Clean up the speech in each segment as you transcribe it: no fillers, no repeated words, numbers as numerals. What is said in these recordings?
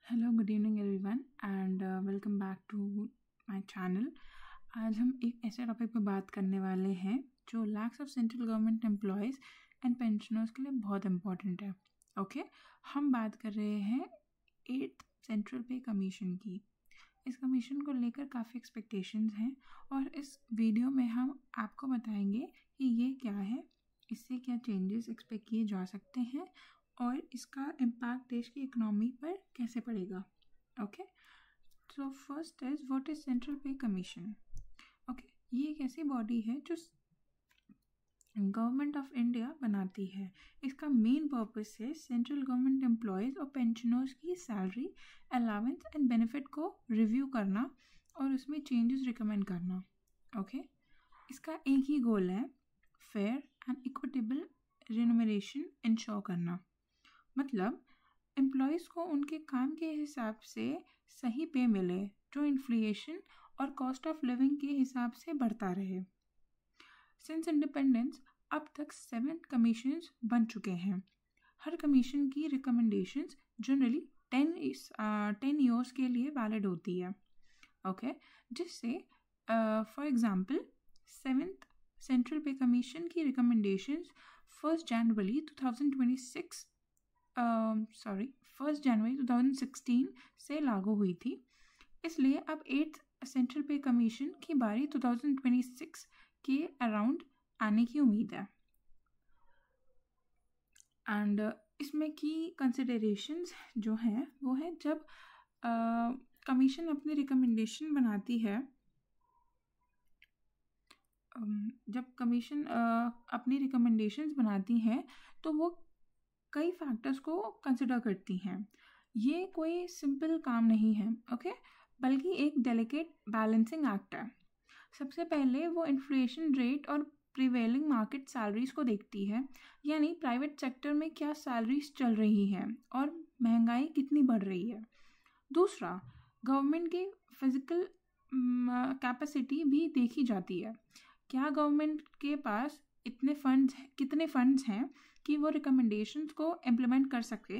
Hello good evening everyone and welcome back to my channel. आज हम एक ऐसे टॉपिक पे बात करने वाले हैं जो lakhs of central government employees and pensioners के लिए बहुत इंपॉर्टेंट है। ओके, हम बात कर रहे हैं 8th सेंट्रल पे कमीशन की। इस कमीशन को लेकर काफ़ी एक्सपेक्टेशंस हैं और इस वीडियो में हम आपको बताएंगे कि ये क्या है, इससे क्या चेंजेस एक्सपेक्ट किए जा सकते हैं और इसका इम्पैक्ट देश की इकोनॉमी पर कैसे पड़ेगा। ओके, तो first is what is central पे कमीशन। ओके, ये एक ऐसी बॉडी है जो गवर्नमेंट ऑफ इंडिया बनाती है। इसका मेन पर्पस है सेंट्रल गवर्नमेंट एम्प्लॉयज़ और पेंशनर्स की सैलरी, अलाउंस एंड बेनिफिट को रिव्यू करना और उसमें चेंजेस रिकमेंड करना। ओके, इसका एक ही गोल है, fair and equitable remuneration ensure करना। मतलब एम्प्लॉयज़ को उनके काम के हिसाब से सही पे मिले जो इन्फ्लेशन और कॉस्ट ऑफ लिविंग के हिसाब से बढ़ता रहे। सिंस इंडिपेंडेंस अब तक 7 कमीशंस बन चुके हैं। हर कमीशन की रिकमेंडेशंस जनरली 10 ईयर्स के लिए वैलिड होती है। ओके, जिससे फॉर एग्जांपल 7th सेंट्रल पे कमीशन की रिकमेंडेशंस 1 जनवरी 2016 से लागू हुई थी। इसलिए अब 8th सेंट्रल पे कमीशन की बारी 2026 के अराउंड आने की उम्मीद है। एंड इसमें की कंसिडरेशंस जो हैं वो है जब कमीशन अपनी रिकमेंडेशन बनाती है, जब कमीशन अपनी रिकमेंडेशंस बनाती हैं तो वो कई फैक्टर्स को कंसिडर करती हैं। ये कोई सिंपल काम नहीं है, ओके, बल्कि एक डेलिकेट बैलेंसिंग एक्ट है। सबसे पहले वो इन्फ्लेशन रेट और प्रिवेलिंग मार्केट सैलरीज को देखती है, यानी प्राइवेट सेक्टर में क्या सैलरीज चल रही हैं और महंगाई कितनी बढ़ रही है। दूसरा, गवर्नमेंट की फिजिकल कैपेसिटी भी देखी जाती है, क्या गवर्नमेंट के पास कितने फंड्स हैं कि वो रिकमेंडेशंस को इम्प्लीमेंट कर सके।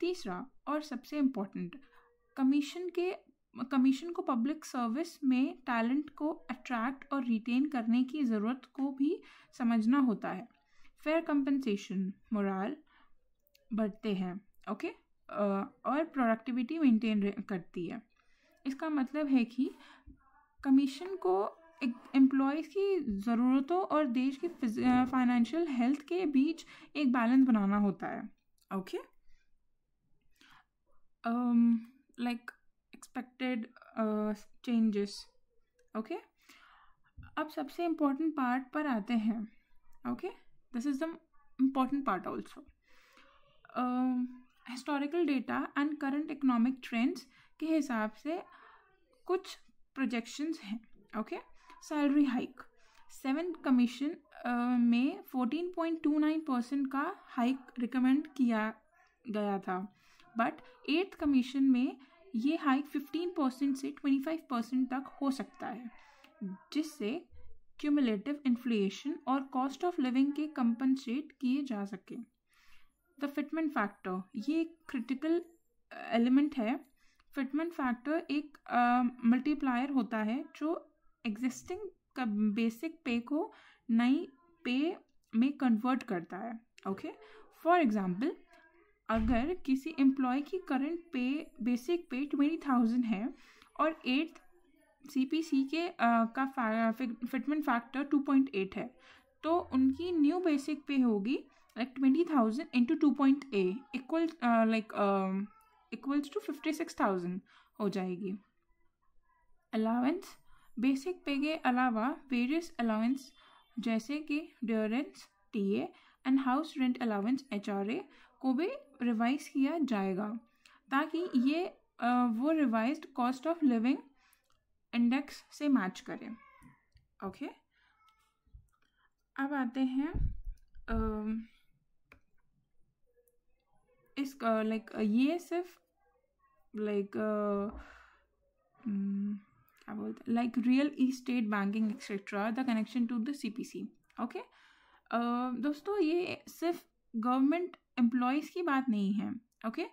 तीसरा और सबसे इम्पोर्टेंट, कमीशन को पब्लिक सर्विस में टैलेंट को अट्रैक्ट और रिटेन करने की ज़रूरत को भी समझना होता है। फेयर कंपनसेशन, मोरल बढ़ते हैं, ओके, और प्रोडक्टिविटी मेंटेन करती है। इसका मतलब है कि कमीशन को एम्प्लॉयज़ की ज़रूरतों और देश की फाइनेंशियल हेल्थ के बीच एक बैलेंस बनाना होता है। Okay, like expected changes. Okay, अब सबसे इम्पोर्टेंट पार्ट पर आते हैं। Okay, this is the important part also. Historical data and current economic trends के हिसाब से कुछ प्रोजेक्शंस हैं। Okay, salary hike 7th commission में 14.29% का हाइक रिकमेंड किया गया था, बट 8th कमीशन में ये हाइक 15% से 25% तक हो सकता है, जिससे क्यूमुलेटिव इन्फ्लेशन और कॉस्ट ऑफ लिविंग के कंपनसेट किए जा सके। द फिटमेंट फैक्टर, ये एक क्रिटिकल एलिमेंट है। फिटमेंट फैक्टर एक मल्टीप्लायर होता है जो एग्जिस्टिंग बेसिक पे को नई पे में कन्वर्ट करता है। ओके, फॉर एग्जांपल, अगर किसी एम्प्लॉय की करंट पे बेसिक पे 20,000 है और 8th CPC के का फिटमेंट फैक्टर 2.8 है, तो उनकी न्यू बेसिक पे होगी लाइक 20,000 इंटू 2.8 इक्वल्स टू 56,000 हो जाएगी। अलाउंस, बेसिक पे के अलावा वेरियस अलाउंस जैसे कि dearness TA and house rent allowance HRA को भी रिवाइज किया जाएगा ताकि ये वो revised cost of living index से मैच करें। ओके, अब आते हैं इस ये सिर्फ क्या बोलते हैं, real estate banking etcetera the connection to the CPC। Okay, दोस्तों, ये सिर्फ गवर्नमेंट एम्प्लॉयज़ की बात नहीं है। ओके,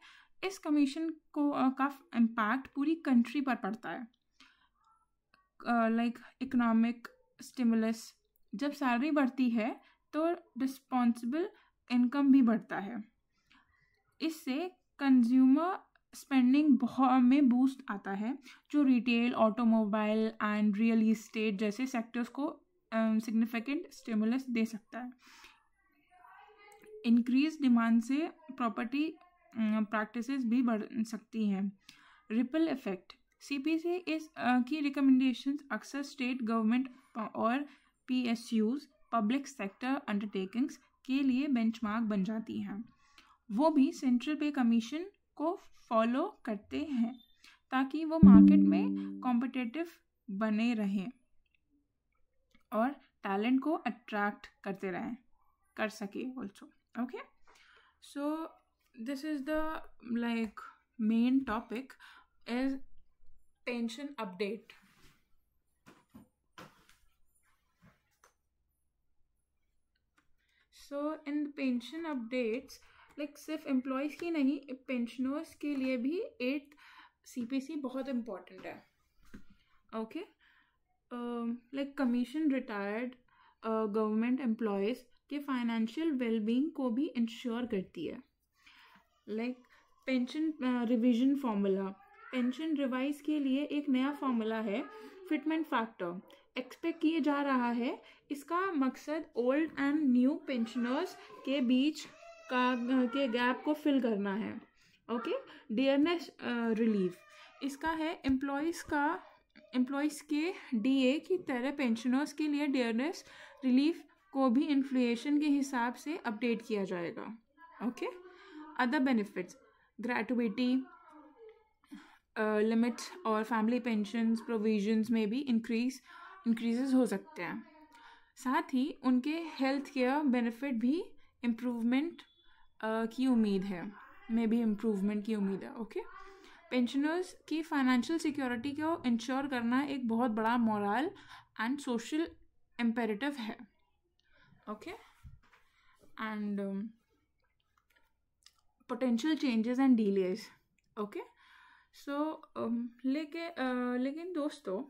इस कमीशन को का इम्पैक्ट पूरी कंट्री पर पड़ता है, लाइक इकोनॉमिक स्टिमुलस। जब सैलरी बढ़ती है तो डिस्पॉन्सिबल इनकम भी बढ़ता है, इससे कंज्यूमर स्पेंडिंग बहुत में बूस्ट आता है, जो retail, automobile and real estate जैसे सेक्टर्स को सिग्निफिकेंट स्टिमुलस दे सकता है। इंक्रीज डिमांड से प्रॉपर्टी प्रैक्टिसेस भी बढ़ सकती हैं। रिपल इफेक्ट, सीपीसी इस की रिकमेंडेशंस अक्सर स्टेट गवर्नमेंट और पीएसयूज पब्लिक सेक्टर अंडरटेकिंग्स के लिए बेंचमार्क बन जाती हैं। वो भी सेंट्रल पे कमीशन को फॉलो करते हैं ताकि वो मार्केट में कॉम्पिटिटिव बने रहें और टैलेंट को अट्रैक्ट करते रहें कर सके also. Okay, so this is the like main topic is pension update. So in pension updates like सिर्फ एम्प्लॉयज़ की नहीं, पेंशनर्स के लिए भी 8th CPC बहुत इम्पॉर्टेंट है। Okay, like commission retired government employees के फाइनेंशियल वेलबींग को भी इंश्योर करती है। Like pension revision formula, pension revise के लिए एक नया फार्मूला है, फिटमेंट फैक्टर एक्सपेक्ट किया जा रहा है। इसका मकसद ओल्ड एंड न्यू पेंशनर्स के बीच के गैप को फिल करना है। ओके, डियरनेस रिलीफ, इसका है एम्प्लॉयज़ के डीए की तरह पेंशनर्स के लिए डियरनेस रिलीफ को भी इन्फ्लेशन के हिसाब से अपडेट किया जाएगा। Okay, other benefits, gratuity limits और फैमिली पेंशन्स प्रोविजंस में भी इंक्रीजेस हो सकते हैं। साथ ही उनके हेल्थ केयर बेनिफिट भी इम्प्रूवमेंट की उम्मीद है, ओके, पेंशनर्स की फाइनेंशियल सिक्योरिटी को इंश्योर करना एक बहुत बड़ा मोरल एंड सोशल इम्पेरेटिव है। Okay, and potential changes and delays. Okay, so लेकिन दोस्तों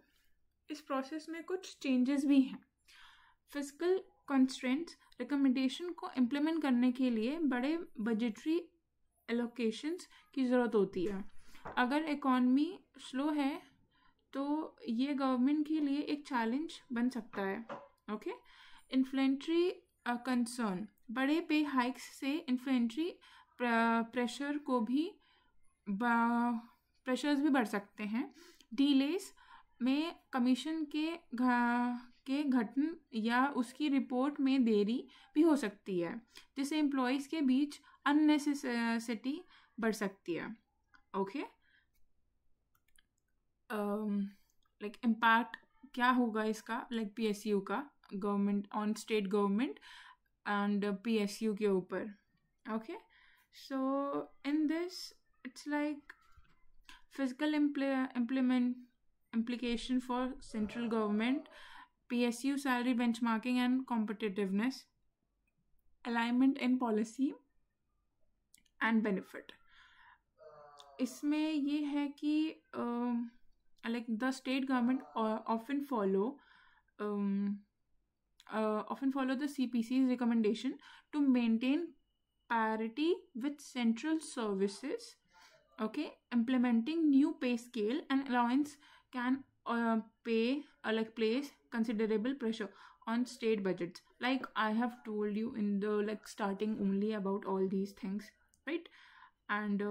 इस प्रोसेस में कुछ चेंजेस भी हैं। फिजिकल कंस्ट्रेंट्स रिकमेंडेशन को इम्प्लीमेंट करने के लिए बड़े बजटरी एलोकेशंस की ज़रूरत होती है। अगर इकॉनमी स्लो है तो ये गवर्नमेंट के लिए एक चैलेंज बन सकता है। ओके, इन्फ्लेशनरी कंसर्न, बड़े पे हाइक्स से इन्फ्लेशनरी प्रेशर्स भी बढ़ सकते हैं। डीलेस में कमीशन के घटन या उसकी रिपोर्ट में देरी भी हो सकती है, जिससे एम्प्लॉयज़ के बीच अननेसेसिटी बढ़ सकती है। ओके, लाइक इम्पैक्ट क्या होगा इसका, लाइक पीएसयू का government on state government and PSU के ऊपर। Okay, so in this it's like physical implication for central government, PSU salary benchmarking and competitiveness, alignment in policy and benefit। इसमें ये है कि like the state government often follow the CPC's recommendation to maintain parity with central services. Okay, implementing new pay scale and allowance can place considerable pressure on state budgets. Like I have told you in the like starting only about all these things, right? And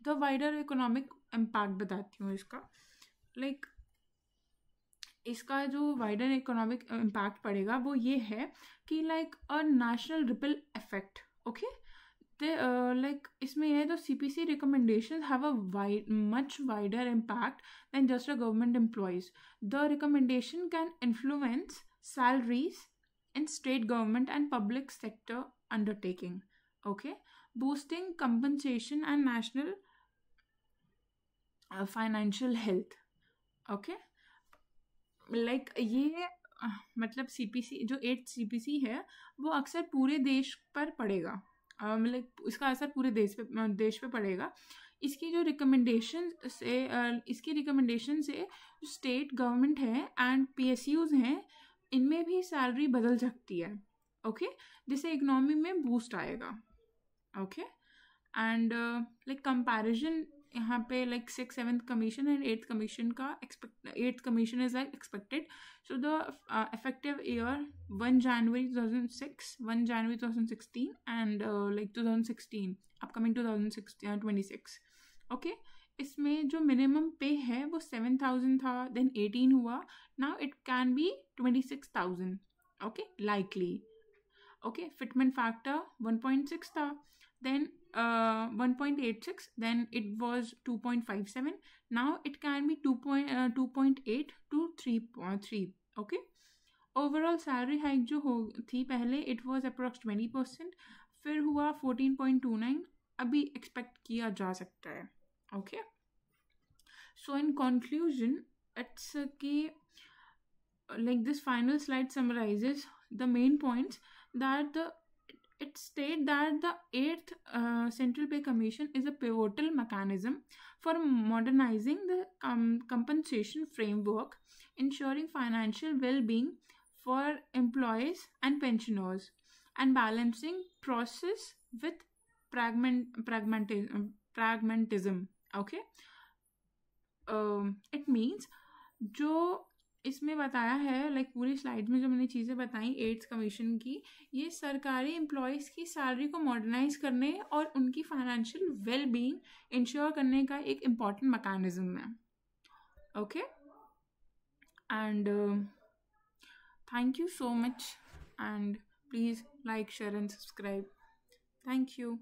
the wider economic impact बताती हूँ इसका। like इसका जो wider economic impact पड़ेगा वो ये है कि like a national ripple effect. Okay, like इसमें है तो CPC recommendations have a much wider impact than just a government employees. The recommendation can influence salaries in state government and public sector undertaking. Okay, boosting compensation and national financial health. Okay, like ये मतलब CPC जो 8th CPC है वो अक्सर पूरे देश पर पड़ेगा। मतलब इसका असर पूरे देश पे पड़ेगा। इसकी जो रिकमेंडेशन से स्टेट गवर्नमेंट है एंड PSUs हैं, इनमें भी सैलरी बदल सकती है। ओके, जिससे इकोनॉमी में बूस्ट आएगा। ओके, एंड लाइक कंपैरिजन यहाँ पे like 6th 7th commission and 8th commission का 8th commission is like expected. So the effective year 1 January 2006, 1 January 2016 and like 2016 upcoming 2026। Okay, इसमें जो मिनिमम पे है वो 7,000 था, देन 18 हुआ, now it can be 26,000। Okay, likely. Okay, fitment factor 1.6 था, then 1.86, then it was 2.57, now it can be 2.8 to 3.3। okay, overall salary hike जो हो थी पहले it was approx 20%, फिर हुआ 14.29, अभी expect किया जा सकता है। okay, so in conclusion it's कि like this final slide summarizes the main points that it states that the 8th Central Pay Commission is a pivotal mechanism for modernizing the compensation framework, ensuring financial well-being for employees and pensioners, and balancing process with pragmatism। Okay, it means जो इसमें बताया है like पूरी slide में जो मैंने चीज़ें बताई 8th कमीशन की, ये सरकारी एम्प्लॉयज़ की सैलरी को मॉडर्नाइज करने और उनकी फाइनेंशियल वेल बीइंग इंश्योर करने का एक इम्पॉर्टेंट मैकेनिज्म है। Okay, and thank you so much, and please like, share and subscribe. Thank you.